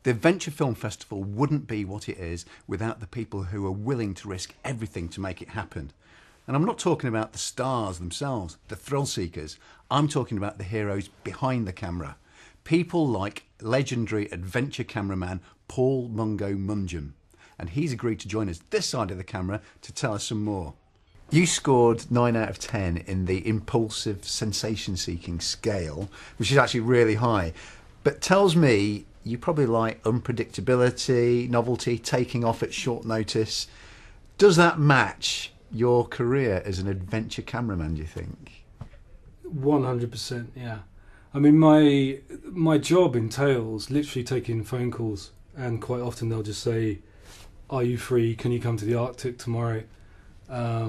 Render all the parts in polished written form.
The Adventure Film Festival wouldn't be what it is without the people who are willing to risk everything to make it happen. And I'm not talking about the stars themselves, the thrill seekers. I'm talking about the heroes behind the camera. People like legendary adventure cameraman Paul Mungo Mungeam. And he's agreed to join us this side of the camera to tell us some more. You scored 9 out of 10 in the impulsive sensation-seeking scale, which is actually really high. But tells me you probably like unpredictability, novelty, taking off at short notice. Does that match your career as an adventure cameraman, do you think? 100%, yeah. I mean, my job entails literally taking phone calls, and quite often they'll just say, "Are you free? Can you come to the Arctic tomorrow? Are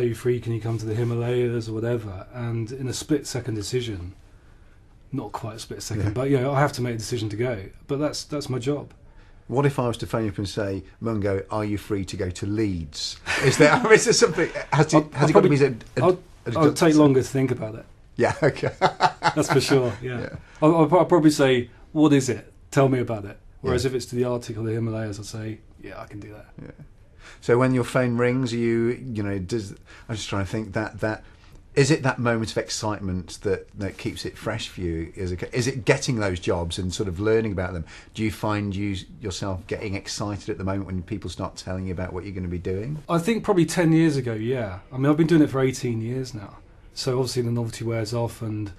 you free? Can you come to the Himalayas or whatever?" And in a split-second decision, not quite a split second, but I have to make a decision to go. But that's my job. What if I was to phone you up and say, Mungo, are you free to go to Leeds? Is there something? Has it got to be? I'll take longer to think about it. Yeah, okay. That's for sure. Yeah. I'll probably say, "What is it? Tell me about it." Whereas if it's to the Arctic or the Himalayas, I'll say, "Yeah, I can do that." Yeah. So when your phone rings, I'm just trying to think that is it that moment of excitement that keeps it fresh for you? Is it getting those jobs and sort of learning about them? Do you find yourself getting excited at the moment when people start telling you about what you're going to be doing? I think probably 10 years ago, yeah. I mean, I've been doing it for 18 years now. So obviously the novelty wears off, and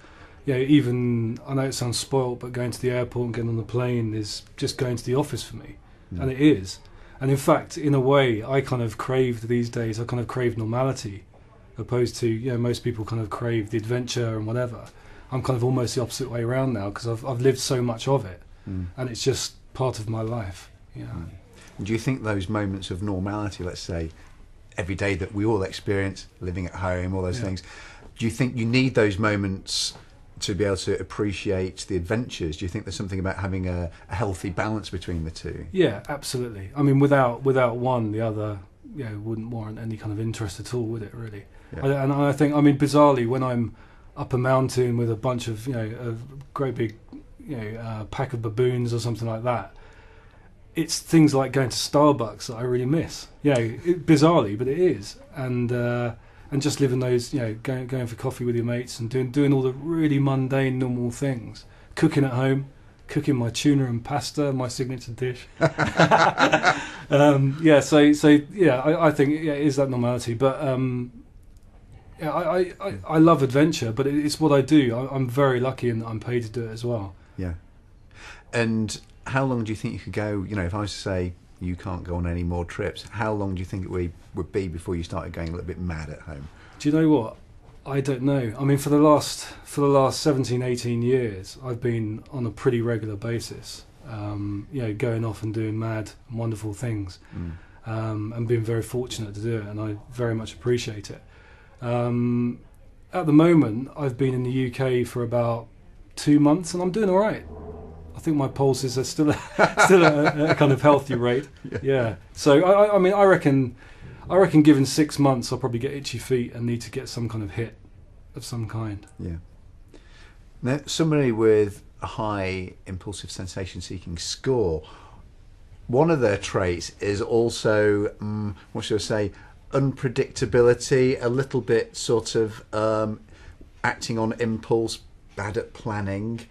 even, I know it sounds spoilt, but going to the airport and getting on the plane is just going to the office for me. And it is. And in fact, in a way, I kind of craved these days, I kind of crave normality, opposed to, most people kind of crave the adventure and whatever. I'm kind of almost the opposite way around now, because I've lived so much of it, and it's just part of my life. Do you think those moments of normality, let's say, every day that we all experience, living at home, all those things, do you think you need those moments to be able to appreciate the adventures? Do you think there's something about having a healthy balance between the two? Yeah, absolutely. I mean, without one, the other wouldn't warrant any kind of interest at all, would it, really? Yeah. And I think, I mean, bizarrely, when I'm up a mountain with a bunch of, a great big, pack of baboons or something like that, it's things like going to Starbucks that I really miss. Bizarrely, but it is. And just living those, going for coffee with your mates and doing all the really mundane, normal things. Cooking at home, cooking my tuna and pasta, my signature dish. I think it is that normality. But I love adventure, but it's what I do. I'm very lucky in that I'm paid to do it as well. Yeah. And how long do you think you could go? If I was to say you can't go on any more trips, how long do you think it would be before you started going a little bit mad at home? Do you know what? I don't know. I mean, for the last 17, 18 years, I've been on a pretty regular basis, going off and doing mad, wonderful things, and being very fortunate to do it, and I very much appreciate it. At the moment, I've been in the UK for about 2 months, and I'm doing all right. I think my pulses are still at a kind of healthy rate. Yeah. So I mean, I reckon given 6 months, I'll probably get itchy feet and need to get some kind of hit of some kind. Yeah. Now, somebody with a high impulsive sensation-seeking score, one of their traits is also, what should I say, unpredictability, a little bit sort of acting on impulse, bad at planning.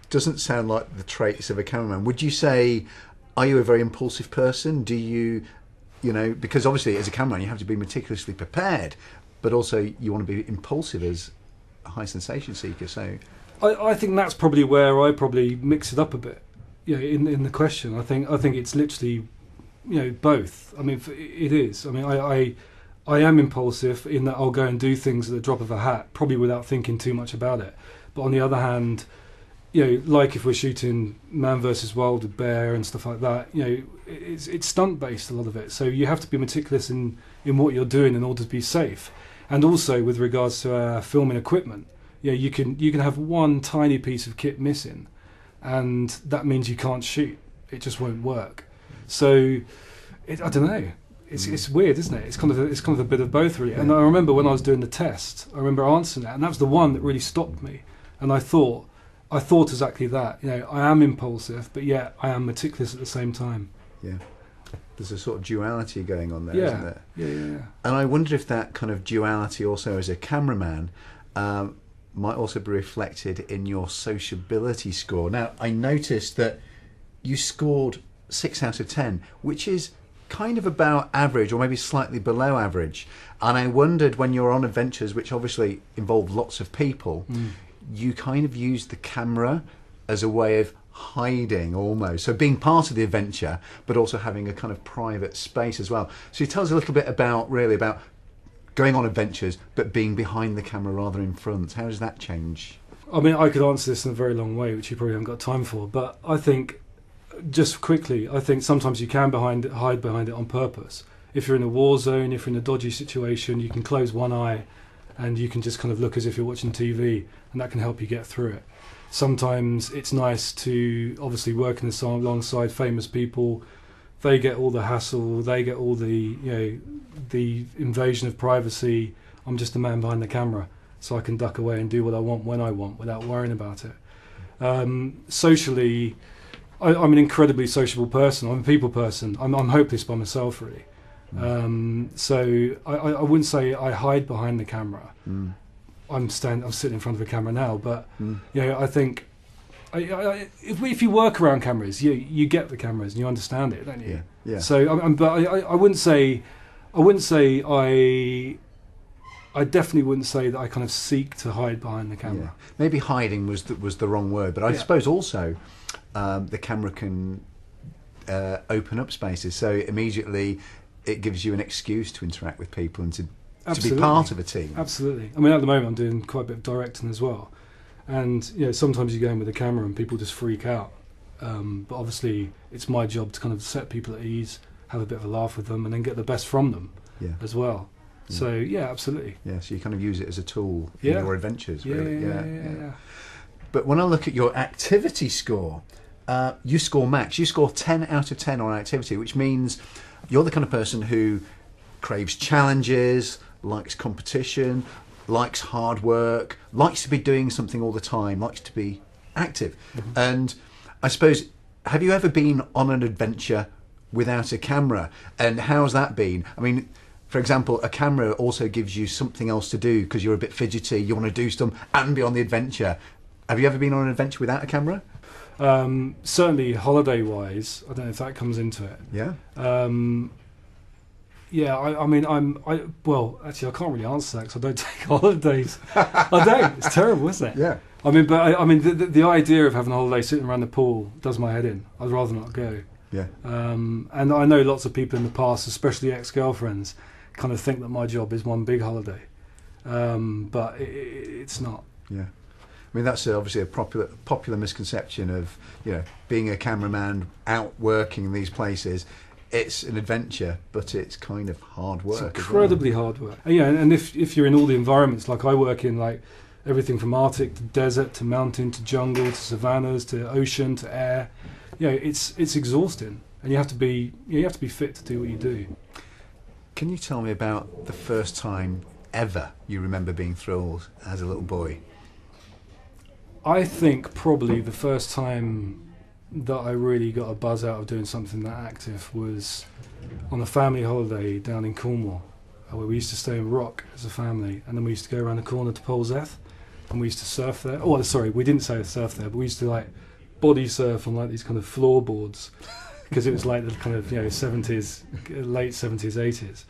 Doesn't sound like the traits of a cameraman. Would you say, are you a very impulsive person? Do you, because obviously as a cameraman you have to be meticulously prepared, but also you want to be impulsive as a high sensation seeker. So I think that's probably where I probably mix it up a bit. In the question, I think it's literally, both. I mean, it is. I mean, I am impulsive in that I'll go and do things at the drop of a hat, probably without thinking too much about it. But on the other hand, like if we're shooting Man vs Wild with bear and stuff like that, it's stunt based, a lot of it. So you have to be meticulous in what you're doing in order to be safe. And also with regards to filming equipment, you can have one tiny piece of kit missing, and that means you can't shoot. It just won't work. So I don't know. It's weird, isn't it? It's kind of a bit of both, really. And I remember when I was doing the test, I remember answering that, and that was the one that really stopped me. And I thought, I thought exactly that. You know, I am impulsive, but yet I am meticulous at the same time. Yeah. There's a sort of duality going on there, Yeah. isn't there? Yeah. And I wonder if that kind of duality also as a cameraman might also be reflected in your sociability score. Now, I noticed that you scored 6 out of 10, which is kind of about average or maybe slightly below average. And I wondered, when you're on adventures which obviously involve lots of people, you kind of use the camera as a way of hiding almost, so being part of the adventure but also having a kind of private space as well. So you tell us a little bit about going on adventures but being behind the camera rather in front. How does that change? I mean, I could answer this in a very long way, which you probably haven't got time for, but I think, just quickly, I think sometimes you can hide behind it on purpose. If you're in a war zone, if you're in a dodgy situation, you can close one eye and you can just kind of look as if you're watching TV, and that can help you get through it. Sometimes it's nice to obviously work alongside famous people. They get all the hassle, they get all the, you know, the invasion of privacy. I'm just a man behind the camera, so I can duck away and do what I want when I want without worrying about it. Socially, I'm an incredibly sociable person. I'm a people person. I'm hopeless by myself, really. So I wouldn't say I hide behind the camera. I'm sitting in front of a camera now, but you know, I think if you work around cameras, you get the cameras and you understand it, don't you? Yeah. So, but I wouldn't say I definitely wouldn't say that I kind of seek to hide behind the camera. Yeah. Maybe hiding was the wrong word, but I suppose also the camera can open up spaces, so immediately it gives you an excuse to interact with people and to be part of a team. Absolutely. I mean, at the moment I'm doing quite a bit of directing as well, and you know, sometimes you go in with a camera and people just freak out, but obviously it's my job to kind of set people at ease, have a bit of a laugh with them, and then get the best from them as well. So yeah, absolutely. Yeah, so you kind of use it as a tool in your adventures, really. Yeah. But when I look at your activity score, you score max. You score 10 out of 10 on activity, which means you're the kind of person who craves challenges, likes competition, likes hard work, likes to be doing something all the time, likes to be active. And I suppose, have you ever been on an adventure without a camera? And how's that been? I mean, for example, a camera also gives you something else to do because you're a bit fidgety, you want to do stuff and be on the adventure. Have you ever been on an adventure without a camera? Certainly holiday-wise, I don't know if that comes into it. Yeah. I mean, well, actually, I can't really answer that because I don't take holidays. I don't. It's terrible, isn't it? Yeah. I mean, but I mean, the idea of having a holiday sitting around the pool does my head in. I'd rather not go. Yeah. And I know lots of people in the past, especially ex-girlfriends, kind of think that my job is one big holiday, but it's not. Yeah. I mean, that's obviously a popular misconception of, you know, being a cameraman out working in these places. It's an adventure, but it's kind of hard work. It's incredibly hard work. Yeah, and if you're in all the environments, like I work in, like everything from Arctic to desert to mountain to jungle to savannas to ocean to air, you know, it's exhausting, and you have to be fit to do what you do. Can you tell me about the first time ever you remember being thrilled as a little boy? I think probably the first time that I really got a buzz out of doing something that active was on a family holiday down in Cornwall, where we used to stay in Rock as a family, and then we used to go around the corner to Polzeth, and we used to surf there. Oh, sorry, we didn't say surf there, but we used to like body surf on like these kind of floorboards, because it was like the kind of, you know, 70s, late 70s, 80s.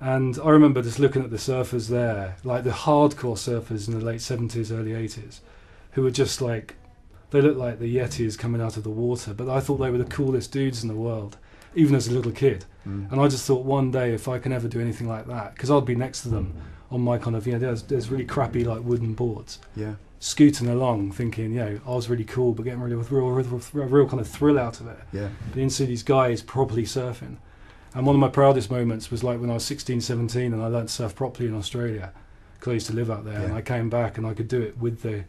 And I remember just looking at the surfers there, like the hardcore surfers in the late 70s, early 80s, who were just like, they looked like the Yetis coming out of the water, but I thought they were the coolest dudes in the world, even as a little kid. And I just thought, one day if I can ever do anything like that, because I'd be next to them on my kind of, you know, there's really crappy like wooden boards, scooting along thinking, you know, I was really cool, but getting really with real kind of thrill out of it. Being to see these guys properly surfing. And one of my proudest moments was like when I was 16, 17 and I learned to surf properly in Australia, because I used to live out there, and I came back and I could do it with the,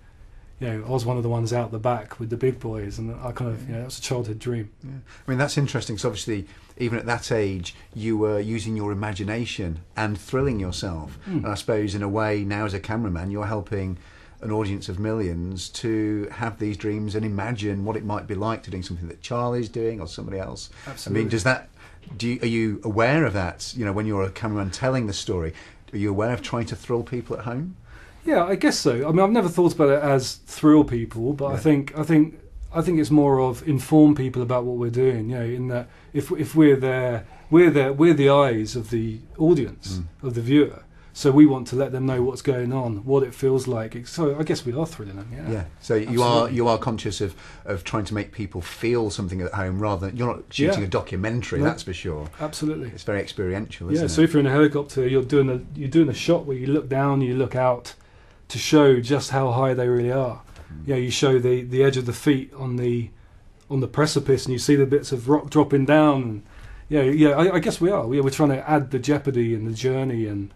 you know, I was one of the ones out the back with the big boys, and I kind of, you know, that was a childhood dream. Yeah. I mean, that's interesting, because obviously, even at that age, you were using your imagination and thrilling yourself. And I suppose, in a way, now as a cameraman, you're helping an audience of millions to have these dreams and imagine what it might be like to doing something that Charlie's doing or somebody else. Absolutely. I mean, does that? Are you aware of that? You know, when you're a cameraman telling the story, are you aware of trying to thrill people at home? Yeah, I guess so. I mean, I've never thought about it as thrill people, but Yeah. I think it's more of inform people about what we're doing. You know, in that if we're there, we're the eyes of the audience, of the viewer. So we want to let them know what's going on, what it feels like. So I guess we are thrilling them. Yeah. Yeah. So you are conscious of trying to make people feel something at home rather than you're not shooting a documentary. No. That's for sure. Absolutely. It's very experiential. Isn't Yeah. it? So if you're in a helicopter, you're doing a shot where you look down, you look out, to show just how high they really are. Yeah, you show the edge of the feet on the precipice, and you see the bits of rock dropping down. And I guess we are. We're trying to add the jeopardy and the journey and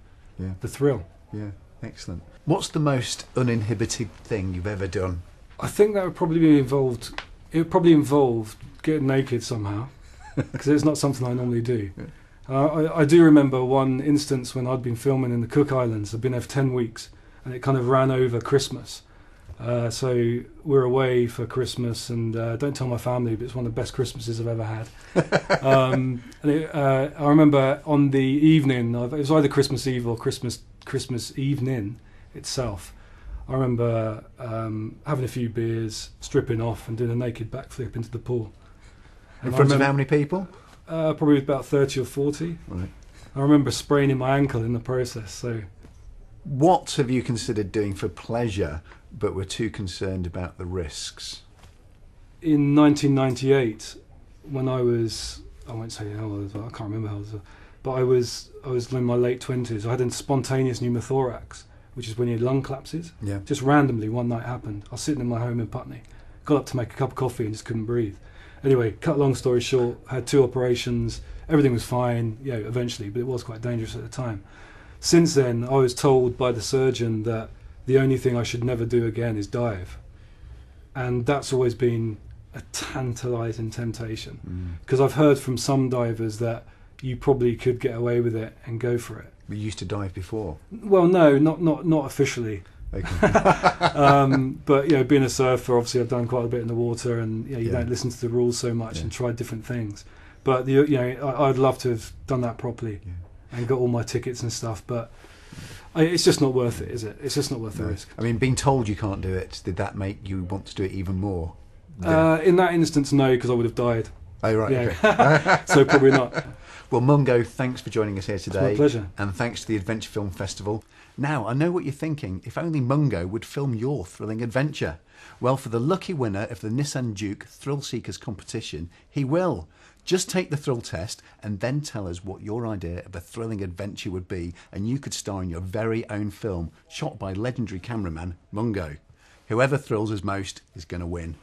the thrill. Yeah, excellent. What's the most uninhibited thing you've ever done? I think that would probably be involved. It would probably involve getting naked somehow, because it's not something I normally do. Yeah. I do remember one instance when I'd been filming in the Cook Islands. I'd been there for 10 weeks, and it kind of ran over Christmas. So we're away for Christmas, and don't tell my family, but it's one of the best Christmases I've ever had. I remember on the evening, it was either Christmas Eve or Christmas evening itself. I remember having a few beers, stripping off, and doing a naked backflip into the pool. In front of how many people? Probably about 30 or 40. Right. I remember spraining my ankle in the process. So, what have you considered doing for pleasure, but were too concerned about the risks? In 1998, when I won't say how old I was, I can't remember how old I was, but I was in my late 20s. I had a spontaneous pneumothorax, which is when you had lung collapses. Yeah. Just randomly, one night happened. I was sitting in my home in Putney, got up to make a cup of coffee and just couldn't breathe. Anyway, cut a long story short, had 2 operations. Everything was fine, eventually, but it was quite dangerous at the time. Since then, I was told by the surgeon that the only thing I should never do again is dive. And that's always been a tantalising temptation. Because I've heard from some divers that you probably could get away with it and go for it. You used to dive before? Well, no, not officially. Okay. But being a surfer, obviously I've done quite a bit in the water, and you don't listen to the rules so much and tried different things. But I'd love to have done that properly and got all my tickets and stuff. But it's just not worth it, is it? It's just not worth the risk. I mean, being told you can't do it, did that make you want to do it even more? In that instance, no, because I would have died. Oh, right. Yeah. Okay. So probably not. Well, Mungo, thanks for joining us here today. It's my pleasure. And thanks to the Adventure Film Festival. Now, I know what you're thinking. If only Mungo would film your thrilling adventure. Well, for the lucky winner of the Nissan Juke Thrill Seekers competition, he will. Just take the thrill test and then tell us what your idea of a thrilling adventure would be, and you could star in your very own film, shot by legendary cameraman Mungo. Whoever thrills us most is going to win.